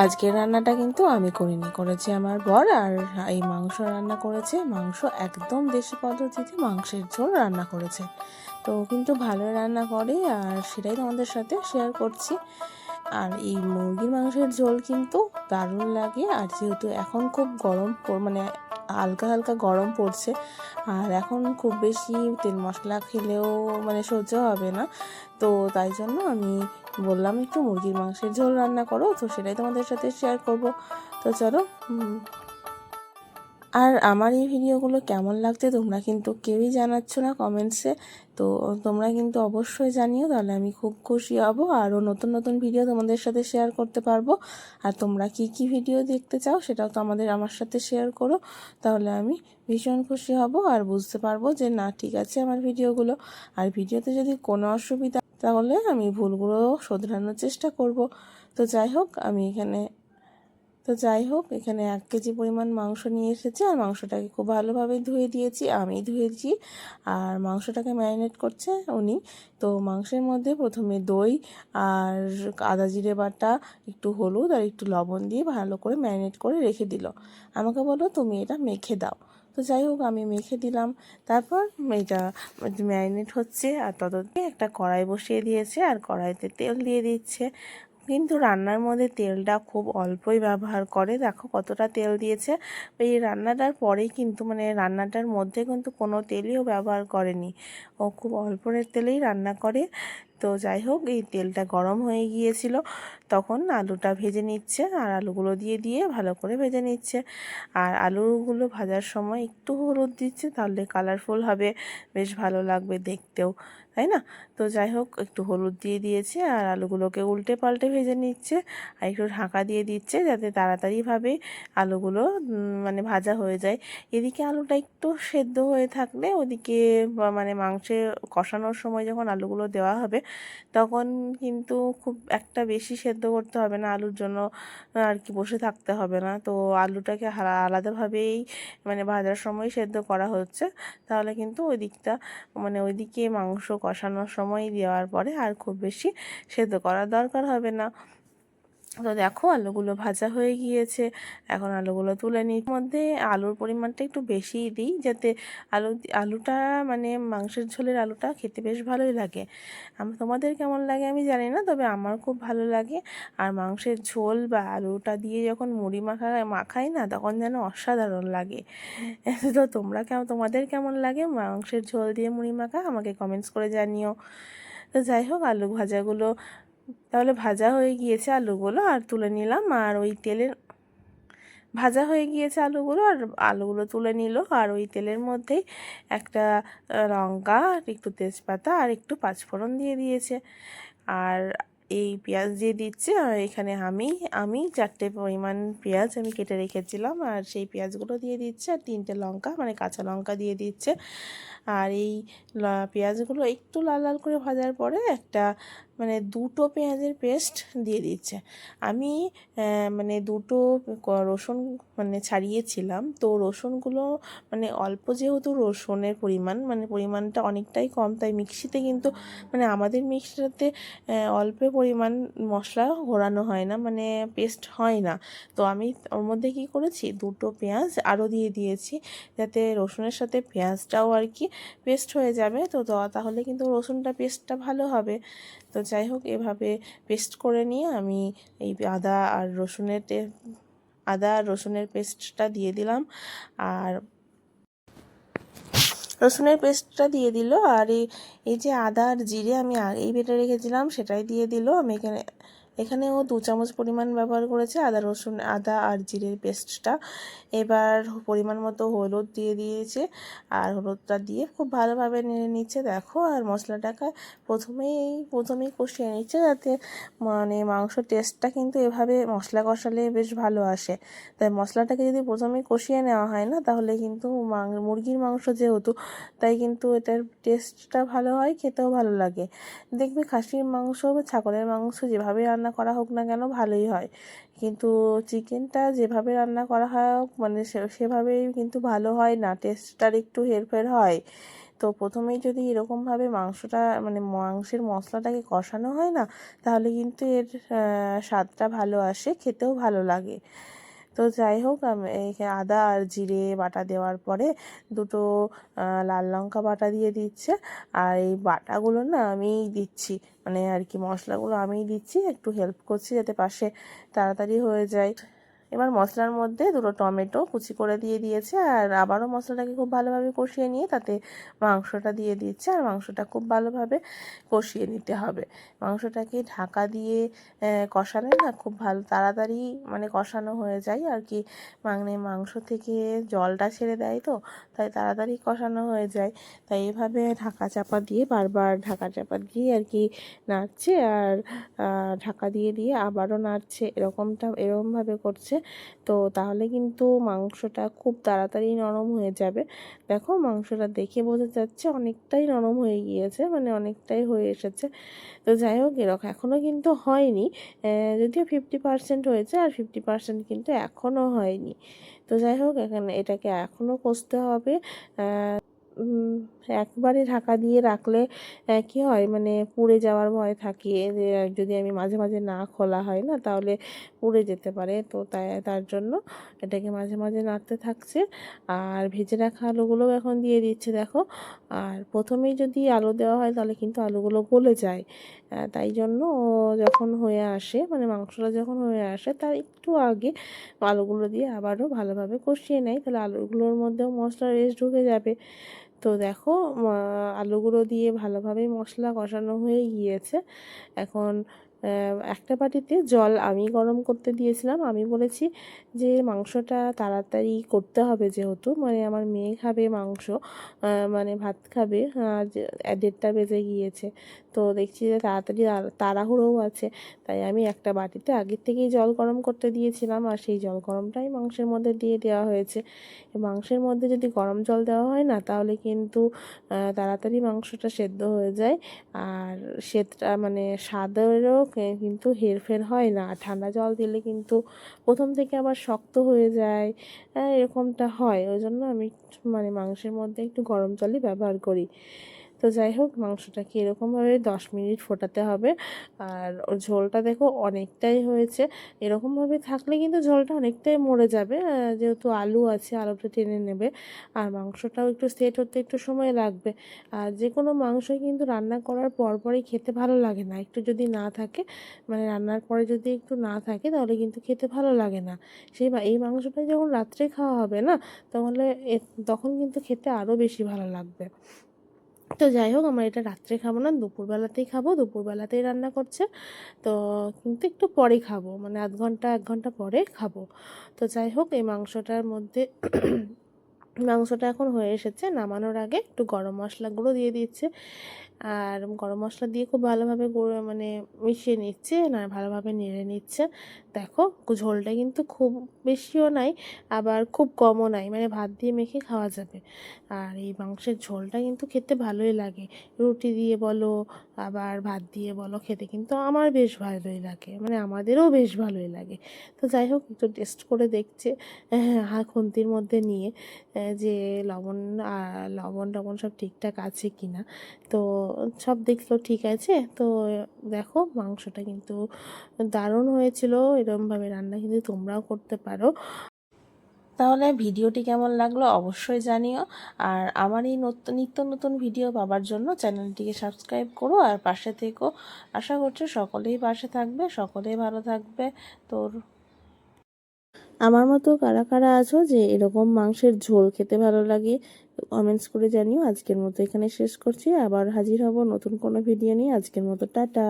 আজকের রান্নাটা কিন্তু আমি করিনি, করেছে আমার বর। আর এই মাংস রান্না করেছে, মাংস একদম দেশি পদ্ধতিতে মাংসের ঝোল রান্না করেছে। তো কিন্তু ভালোই রান্না করে, আর সেটাই তোমাদের সাথে শেয়ার করছি। আর এই মুরগির মাংসের ঝোল কিন্তু দারুণ লাগে। আর যেহেতু এখন খুব গরম মানে হালকা হালকা গরম পড়ছে, আর এখন খুব বেশি তেল মশলা খেলেও মানে সহ্য হবে না। তো তাই জন্য আমি বললাম একটু মুরগির মাংসের ঝোল রান্না করো, তো সেটাই তোমাদের সাথে শেয়ার করব। তো চলো। আর আমার এই ভিডিওগুলো কেমন লাগছে তোমরা কিন্তু কেউই জানাচ্ছ না কমেন্টসে। তো তোমরা কিন্তু অবশ্যই জানিও, তাহলে আমি খুব খুশি হব, আরও নতুন নতুন ভিডিও তোমাদের সাথে শেয়ার করতে পারবো। আর তোমরা কি কি ভিডিও দেখতে চাও সেটাও তো আমার সাথে শেয়ার করো, তাহলে আমি ভীষণ খুশি হব আর বুঝতে পারবো যে না, ঠিক আছে আমার ভিডিওগুলো। আর ভিডিওতে যদি কোনো অসুবিধা, তাহলে আমি ভুলগুলো শোধরানোর চেষ্টা করব। তো যাই হোক, এখানে 1 কেজি পরিমাণ মাংস নিয়ে এসেছি, আর মাংসটাকে খুব ভালোভাবে ধুয়ে দিয়েছি, আমি ধুয়েছি। আর মাংসটাকে ম্যারিনেট করছে উনি। তো মাংসের মধ্যে প্রথমে দই আর আদা জিরে বাটা, একটু হলুদ আর একটু লবণ দিয়ে ভালো করে ম্যারিনেট করে রেখে দিল। আমাকে বললো তুমি এটা মেখে দাও। তো যাই হোক, আমি মেখে দিলাম। তারপর এটা ম্যারিনেট হচ্ছে, আর ততদিনে একটা কড়াই বসিয়ে দিয়েছে, আর কড়াইতে তেল দিয়ে দিচ্ছে। কিন্তু রান্নার মধ্যে তেলটা খুব অল্পই ব্যবহার করে, দেখো কতটা তেল দিয়েছে। এই রান্নাটার পরেই কিন্তু মানে রান্নাটার মধ্যে কিন্তু কোনো তেলইও ব্যবহার করেনি, ও খুব অল্প তেলেই রান্না করে। তো যাই হোক, এই তেলটা গরম হয়ে গিয়েছিল, তখন আলুটা ভেজে নিচ্ছে, আর আলুগুলো দিয়ে দিয়ে ভালো করে ভেজে নিচ্ছে। আর আলুগুলো ভাজার সময় একটু হলুদ দিচ্ছে, তাহলে কালারফুল হবে, বেশ ভালো লাগবে দেখতেও, তাই না? তো যাই হোক, একটু হলুদ দিয়ে দিয়েছে, আর আলুগুলোকে উল্টে পাল্টে ভেজে নিচ্ছে, আর একটু ঢাকা দিয়ে দিচ্ছে যাতে তাড়াতাড়িভাবে আলুগুলো মানে ভাজা হয়ে যায়। এদিকে আলুটা একটু সেদ্ধ হয়ে থাকলে ওদিকে মানে মাংসে কষানোর সময় যখন আলুগুলো দেওয়া হবে, তখন কিন্তু খুব একটা বেশি সেদ্ধ করতে হবে না, আলুর জন্য আর কি বসে থাকতে হবে না। তো আলুটাকে আলাদাভাবেই মানে ভাজার সময় সেদ্ধ করা হচ্ছে, তাহলে কিন্তু ওই দিকটা মানে ওইদিকে মাংস কষানোর সময় দেওয়ার পরে আর খুব বেশি সেদ্ধ করার দরকার হবে না। তো দেখো, আলুগুলো ভাজা হয়ে গিয়েছে, এখন আলুগুলো তুলে নিই। মধ্যে আলুর পরিমাণটা একটু বেশিই দিই, যাতে আলুটা মানে মাংসের ঝোলের আলুটা খেতে বেশ ভালোই লাগে। তোমাদের কেমন লাগে আমি জানি না, তবে আমার খুব ভালো লাগে। আর মাংসের ঝোল বা আলুটা দিয়ে যখন মুড়ি মাখাই না, তখন যেন অসাধারণ লাগে। তো তোমাদের কেমন লাগে মাংসের ঝোল দিয়ে মুড়ি মাখা, আমাকে কমেন্টস করে জানিও। তো যাই হোক, আলু ভাজাগুলো তাহলে ভাজা হয়ে গিয়েছে আলুগুলো, আর তুলে নিলাম। আর ওই তেলের ভাজা হয়ে গিয়েছে আলুগুলো, আর আলুগুলো তুলে নিল, আর ওই তেলের মধ্যেই একটা লঙ্কা, একটু তেজপাতা আর একটু পাঁচফোড়ন দিয়ে দিয়েছে। আর এই পেঁয়াজ দিয়ে দিচ্ছে। আর এখানে আমি 4টে পরিমাণ পেঁয়াজ আমি কেটে রেখেছিলাম, আর সেই পেঁয়াজগুলো দিয়ে দিচ্ছে, আর 3টে লঙ্কা মানে কাঁচা লঙ্কা দিয়ে দিচ্ছে। আর এই পেঁয়াজগুলো একটু লাল লাল করে ভাজার পরে একটা মানে 2টো পেঁয়াজের পেস্ট দিয়ে দিচ্ছে। আমি মানে 2টো রসুন মানে ছাড়িয়েছিলাম, তো রসুনগুলো মানে অল্প, যেহেতু রসুনের পরিমাণটা অনেকটাই কম, তাই মিক্সিতে কিন্তু মানে আমাদের মিক্সিটাতে অল্প পরিমাণ মশলা ঘোরানো হয় না, মানে পেস্ট হয় না। তো আমি ওর মধ্যে কী করেছি, 2টো পেঁয়াজ আরও দিয়ে দিয়েছি, যাতে রসুনের সাথে পেঁয়াজটাও আর কি পেস্ট হয়ে যাবে। তো তাহলে কিন্তু রসুনটা পেস্টটা ভালো হবে। তো যাই হোক, এভাবে পেস্ট করে নিয়ে আমি এই আদা আর রসুনের পেস্টটা দিয়ে দিলাম। আর রসুনের পেস্টটা দিয়ে দিল, আর এই যে আদা আর জিরে আমি আগেই বেটে রেখেছিলাম সেটাই দিয়ে দিল। আমি এখানেও 2 চামচ পরিমাণ ব্যবহার করেছে আদা আর জিরের পেস্টটা। এবার পরিমাণ মতো হলুদ দিয়ে দিয়েছে, আর হলুদটা দিয়ে খুব ভালোভাবে নেড়ে নিচ্ছে, দেখো। আর মশলাটাকে প্রথমেই কষিয়ে নিচ্ছে, যাতে মানে মাংস টেস্টটা কিন্তু এভাবে মশলা কষালে বেশ ভালো আসে। তাই মশলাটাকে যদি প্রথমেই কষিয়ে নেওয়া হয় না, তাহলে কিন্তু মুরগির মাংস যেহেতু, তাই কিন্তু এটার টেস্টটা ভালো হয়, খেতেও ভালো লাগে। দেখবে খাসির মাংস বা ছাগলের মাংস যেভাবে রান্না করা হোক না কেন ভালোই হয়, কিন্তু চিকেনটা যেভাবে রান্না করা হয় মানে সেভাবেই কিন্তু ভালো হয় না, টেস্টটার একটু হেরফের হয়। তো প্রথমেই যদি এরকমভাবে মাংসটা মানে মাংসের মশলাটাকে কষানো হয় না, তাহলে কিন্তু এর স্বাদটা ভালো আসে, খেতেও ভালো লাগে। তো যাই হোক, আমি আদা আর জিরে বাটা দেওয়ার পরে দুটো লাল লঙ্কা বাটা দিয়ে দিচ্ছে। আর এই বাটাগুলো না আমিই দিচ্ছি, মানে আর কি মশলাগুলো আমিই দিচ্ছি, একটু হেল্প করছি যাতে পাশে তাড়াতাড়ি হয়ে যায়। এবার মশলার মধ্যে দুটো টমেটো কুচি করে দিয়ে দিয়েছে, আর আবারও মশলাটাকে খুব ভালোভাবে কষিয়ে নিয়ে তাতে মাংসটা দিয়ে দিচ্ছে, আর মাংসটা খুব ভালোভাবে কষিয়ে নিতে হবে। মাংসটাকে ঢাকা দিয়ে কষালে না খুব ভালো তাড়াতাড়ি মানে কষানো হয়ে যায় আর কি, মানে মাংস থেকে জলটা ছেড়ে দেয়, তো তাই তাড়াতাড়ি কষানো হয়ে যায়। তাই এভাবে ঢাকা চাপা দিয়ে বারবার ঢাকা চাপা দিয়ে আর কি নাড়ছে, আর ঢাকা দিয়ে দিয়ে আবারও নাড়ছে, এরকমভাবে করছে। তো তাহলে কিন্তু মাংসটা খুব তাড়াতাড়ি নরম হয়ে যাবে। দেখো মাংসটা দেখে বোঝা যাচ্ছে অনেকটাই নরম হয়ে গিয়েছে, মানে অনেকটাই হয়ে এসেছে। তো যাই হোক, এরকম এখনও কিন্তু হয়নি, যদিও 50% হয়েছে, আর 50% কিন্তু এখনও হয়নি। তো যাই হোক, এটাকে এখনও কষতে হবে। একবারে ঢাকা দিয়ে রাখলে কী হয়, মানে পুড়ে যাওয়ার ভয় থাকে, যে যদি আমি মাঝে মাঝে না খোলা হয় না তাহলে পুড়ে যেতে পারে। তো তার জন্য এটাকে মাঝে মাঝে নাড়তে থাকছে। আর ভেজে রাখা আলুগুলোও এখন দিয়ে দিচ্ছে দেখো। আর প্রথমেই যদি আলু দেওয়া হয় তাহলে কিন্তু আলুগুলো গলে যায়। তাই জন্য যখন হয়ে আসে, মানে মাংসটা যখন হয়ে আসে তার একটু আগে আলুগুলো দিয়ে আবারও ভালোভাবে কষিয়ে নেয়, তাহলে আলুগুলোর মধ্যেও মশলার রেশ ঢুকে যাবে। তো দেখো আলুগুলো দিয়ে ভালোভাবে মশলা কষানো হয়ে গিয়েছে। এখন একটা বাটিতে জল আমি গরম করতে দিয়েছিলাম। আমি বলেছি যে মাংসটা তাড়াতাড়ি করতে হবে, যেহেতু মানে আমার মেয়ে খাবে মাংস, মানে ভাত খাবে, 1:30 বেজে গিয়েছে। তো দেখছি যে তাড়াতাড়ি তাড়াহুড়োও আছে, তাই আমি একটা বাটিতে আগের থেকেই জল গরম করতে দিয়েছিলাম, আর সেই জল গরমটাই মাংসের মধ্যে দিয়ে দেওয়া হয়েছে। মাংসের মধ্যে যদি গরম জল দেওয়া হয় না, তাহলে কিন্তু তাড়াতাড়ি মাংসটা সেদ্ধ হয়ে যায়, আর মানে স্বাদেরও কিন্তু হেরফের হয় না। আর ঠান্ডা জল দিলে কিন্তু প্রথম থেকে আবার শক্ত হয়ে যায়, এরকমটা হয়। ওই জন্য আমি মানে মাংসের মধ্যে একটু গরম জলই ব্যবহার করি। তো যাই হোক, মাংসটাকে এরকমভাবে 10 মিনিট ফোটাতে হবে। আর ওর ঝোলটা দেখো অনেকটাই হয়েছে। এরকমভাবে থাকলে কিন্তু ঝোলটা অনেকটাই মরে যাবে, যেহেতু আলু আছে, আলুটা টেনে নেবে। আর মাংসটাও একটু সেট হতে একটু সময় লাগবে। আর যে কোনো মাংসই কিন্তু রান্না করার পরপরই খেতে ভালো লাগে না, একটু যদি না থাকে, মানে রান্নার পরে যদি একটু না থাকে তাহলে কিন্তু খেতে ভালো লাগে না। এই মাংসটা যখন রাত্রে খাওয়া হবে না, তাহলে তখন কিন্তু খেতে আরও বেশি ভালো লাগবে। তো যাই হোক, আমরা এটা রাত্রে খাবো না, দুপুরবেলাতেই খাবো, দুপুরবেলাতেই রান্না করছে। তো কিন্তু একটু পরে খাবো, মানে আধ ঘন্টা 1 ঘন্টা পরে খাবো। তো যাই হোক, এই মাংসটার মধ্যে মাংসটা এখন হয়ে এসেছে, নামানোর আগে একটু গরম মশলা গুঁড়ো দিয়ে দিচ্ছে। আর গরম মশলা দিয়ে খুব ভালোভাবে মানে মিশিয়ে নিচ্ছে, না ভালোভাবে নেড়ে নিচ্ছে। দেখো ঝোলটা কিন্তু খুব বেশিও নাই, আবার খুব কমও নাই, মানে ভাত দিয়ে মেখে খাওয়া যাবে। আর এই মাংসের ঝোলটা কিন্তু খেতে ভালোই লাগে, রুটি দিয়ে বলো আবার ভাত দিয়ে বলো, খেতে কিন্তু আমার বেশ ভালোই লাগে, মানে আমাদেরও বেশ ভালোই লাগে। তো যাই হোক, একটু টেস্ট করে দেখছে খুন্তির মধ্যে নিয়ে, যে লবণ টবণ সব ঠিকঠাক আছে কি না। তো সব দেখলো ঠিক আছে। তো দেখো মাংসটা কিন্তু দারুণ হয়েছিল। এরকমভাবে রান্না কিন্তু তোমরাও করতে পারো। তাহলে ভিডিওটি কেমন লাগলো অবশ্যই জানিও। আর আমার এই নিত্য নতুন ভিডিও পাবার জন্য চ্যানেলটিকে সাবস্ক্রাইব করো, আর পাশে থেকো। আশা করছি সকলেই পাশে থাকবে, সকলেই ভালো থাকবে। তোর আমার মতো কারা কারা আছো যে এরকম মাংসের ঝোল খেতে ভালো লাগে, কমেন্টস করে জানিও। আজকের মতো এখানে শেষ করছি, আবার হাজির হব নতুন কোনো ভিডিও নিয়ে। আজকের মতো টাটা।